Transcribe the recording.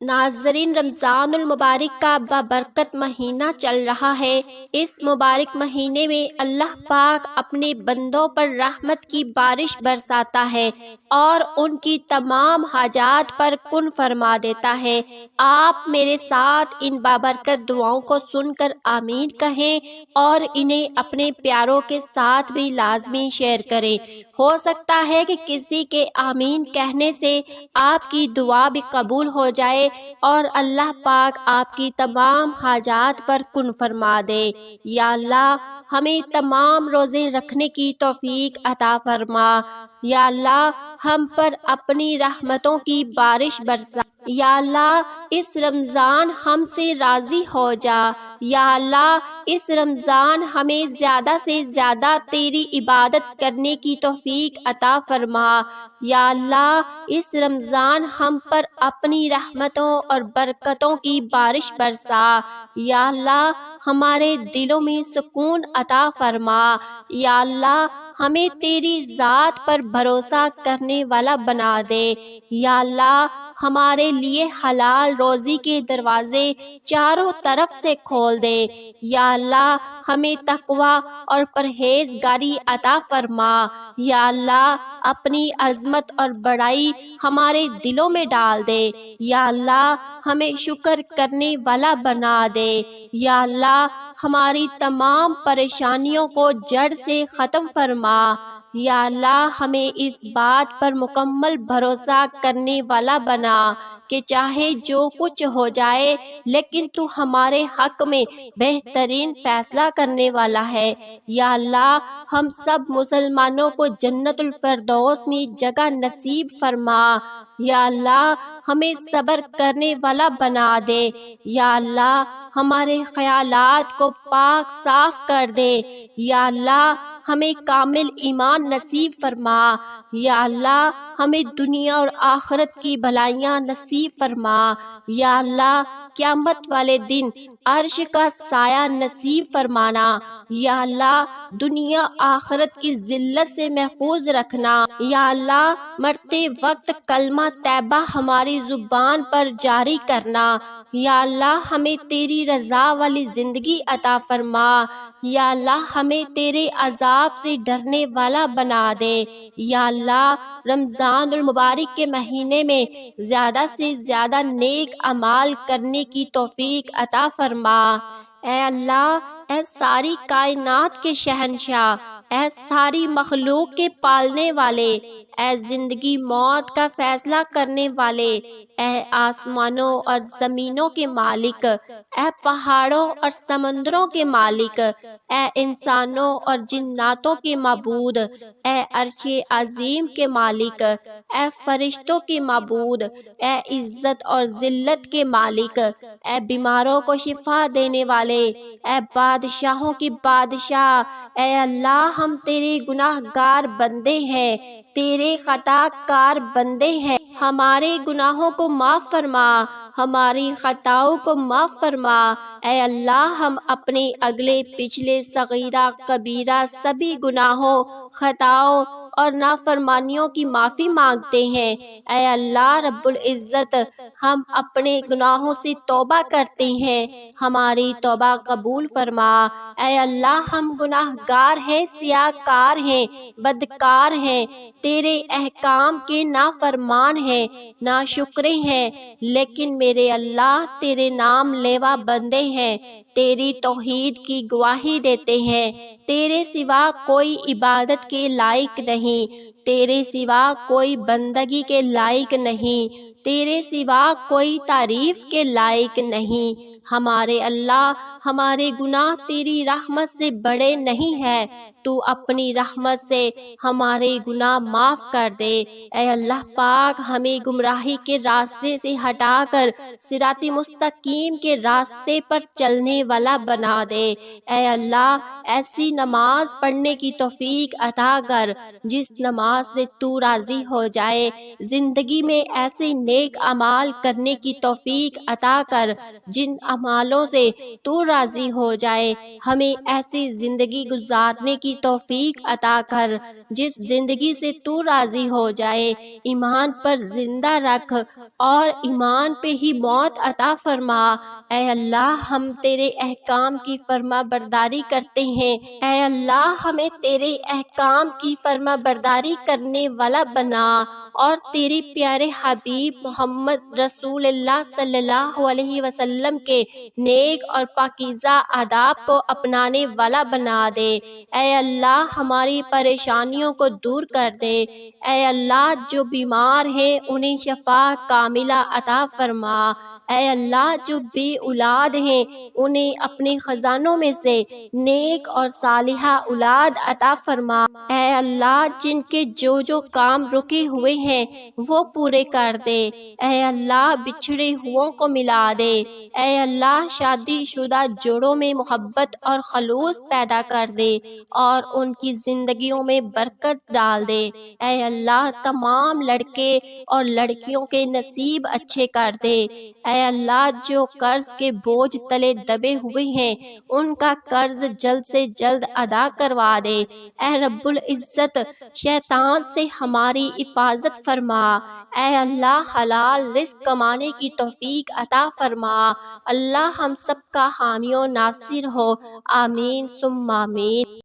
ناظرین، رمضان المبارک کا بابرکت مہینہ چل رہا ہے۔ اس مبارک مہینے میں اللہ پاک اپنے بندوں پر رحمت کی بارش برساتا ہے اور ان کی تمام حاجات پر کن فرما دیتا ہے۔ آپ میرے ساتھ ان بابرکت دعاؤں کو سن کر آمین کہیں اور انہیں اپنے پیاروں کے ساتھ بھی لازمی شیئر کریں۔ ہو سکتا ہے کہ کسی کے آمین کہنے سے آپ کی دعا بھی قبول ہو جائے اور اللہ پاک آپ کی تمام حاجات پر کن فرما دے۔ یا اللہ، ہمیں تمام روزے رکھنے کی توفیق عطا فرما۔ یا اللہ، ہم پر اپنی رحمتوں کی بارش برسا۔ یا اللہ، اس رمضان ہم سے راضی ہو جا۔ یا اللہ، اس رمضان ہمیں زیادہ سے زیادہ تیری عبادت کرنے کی توفیق عطا فرما۔ یا اللہ، اس رمضان ہم پر اپنی رحمتوں اور برکتوں کی بارش برسا۔ یا اللہ، ہمارے دلوں میں سکون عطا فرما۔ یا اللہ، ہمیں تیری ذات پر بھروسہ کرنے والا بنا دے۔ یا اللہ، ہمارے لیے حلال روزی کے دروازے چاروں طرف سے کھول دے۔ یا اللہ، ہمیں تقوی اور پرہیزگاری عطا فرما۔ یا اللہ، اپنی عظمت اور بڑائی ہمارے دلوں میں ڈال دے۔ یا اللہ، ہمیں شکر کرنے والا بنا دے۔ یا اللہ، ہماری تمام پریشانیوں کو جڑ سے ختم فرما۔ یا اللہ، ہمیں اس بات پر مکمل بھروسہ کرنے والا بنا کہ چاہے جو کچھ ہو جائے لیکن تو ہمارے حق میں بہترین فیصلہ کرنے والا ہے۔ یا اللہ، ہم سب مسلمانوں کو جنت الفردوس میں جگہ نصیب فرما۔ یا اللہ، ہمیں صبر کرنے والا بنا دے۔ یا اللہ، ہمارے خیالات کو پاک صاف کر دے۔ یا اللہ، ہمیں کامل ایمان نصیب فرما۔ یا اللہ، ہمیں دنیا اور آخرت کی بھلائیاں نصیب فرما۔ یا اللہ، قیامت والے دن عرش کا سایہ نصیب فرمانا۔ یا اللہ، دنیا آخرت کی ذلت سے محفوظ رکھنا۔ یا اللہ، مرتے وقت کلمہ طیبہ ہماری زبان پر جاری کرنا۔ یا اللہ، ہمیں تیری رضا والی زندگی عطا فرما۔ یا اللہ، ہمیں تیرے عذاب سے ڈرنے والا بنا دے۔ یا اللہ، رمضان المبارک کے مہینے میں زیادہ سے زیادہ نیک اعمال کرنے کی توفیق عطا فرما۔ اے اللہ، اے ساری کائنات کے شہنشاہ، اے ساری مخلوق کے پالنے والے، اے زندگی موت کا فیصلہ کرنے والے، اے آسمانوں اور زمینوں کے مالک، اے پہاڑوں اور سمندروں کے مالک، اے انسانوں اور جناتوں کے معبود، اے عرش عظیم کے مالک، اے فرشتوں کے معبود، اے عزت اور ذلت کے مالک، اے بیماروں کو شفا دینے والے، اے بادشاہوں کی بادشاہ، اے اللہ، ہم تیرے گناہ گار بندے ہیں، تیرے خطا کار بندے ہیں۔ ہمارے گناہوں کو معاف فرما، ہماری خطاؤں کو معاف فرما۔ اے اللہ، ہم اپنے اگلے پچھلے صغیرہ کبیرہ سبھی گناہوں، خطاؤں اور نافرمانیوں کی معافی مانگتے ہیں۔ اے اللہ رب العزت، ہم اپنے گناہوں سے توبہ کرتے ہیں، ہماری توبہ قبول فرما۔ اے اللہ، ہم گناہ گار ہیں، سیاہ کار ہیں، بدکار ہیں، تیرے احکام کے نافرمان ہیں، ناشکرے ہیں، لیکن میرے اللہ تیرے نام لیوا بندے ہیں، تیری توحید کی گواہی دیتے ہیں۔ تیرے سوا کوئی عبادت کے لائق نہیں، تیرے سوا کوئی بندگی کے لائق نہیں، تیرے سوا کوئی تعریف کے لائق نہیں۔ ہمارے اللہ، ہمارے گناہ تیری رحمت سے بڑے نہیں ہیں، تو اپنی رحمت سے ہمارے گناہ معاف کر دے۔ اے اللہ پاک، ہمیں گمراہی کے راستے سے ہٹا کر صراط مستقیم کے راستے پر چلنے والا بنا دے۔ اے اللہ، ایسی نماز پڑھنے کی توفیق عطا کر جس نماز سے تو راضی ہو جائے، زندگی میں ایسے نیک اعمال کرنے کی توفیق عطا کر جن اعمالوں سے تو راضی ہو جائے۔ ہمیں ایسی زندگی گزارنے کی توفیق عطا کر جس زندگی سے تو راضی ہو جائے۔ ایمان پر زندہ رکھ اور ایمان پہ ہی موت عطا فرما۔ اے اللہ ہم تیرے احکام کی فرما برداری کرتے ہیں، اے اللہ ہمیں تیرے احکام کی فرما برداری کرنے والا بنا اور تیرے پیارے حبیب محمد رسول اللہ صلی اللہ علیہ وسلم کے نیک اور پاکیزہ آداب کو اپنانے والا بنا دے۔ اے اللہ ہماری پریشانیوں کو دور کر دے۔ اے اللہ جو بیمار ہیں انہیں شفا کاملہ عطا فرما۔ اے اللہ جو بے اولاد ہیں انہیں اپنے خزانوں میں سے نیک اور صالحہ اولاد عطا فرما۔ اے اللہ جن کے جو کام رکے ہوئے ہیں وہ پورے کر دے۔ اے اللہ بچھڑے ہوں کو ملا دے۔ اے اللہ شادی شدہ جوڑوں میں محبت اور خلوص پیدا کر دے اور ان کی زندگیوں میں برکت ڈال دے۔ اے اللہ تمام لڑکے اور لڑکیوں کے نصیب اچھے کر دے۔ اے اللہ جو قرض کے بوجھ تلے دبے ہوئے ہیں ان کا قرض جلد سے جلد ادا کروا دے۔ اے رب العزت شیطان سے ہماری حفاظت فرما۔ اے اللہ حلال رزق کمانے کی توفیق عطا فرما۔ اللہ ہم سب کا حامی و ناصر ہو، آمین ثم آمین۔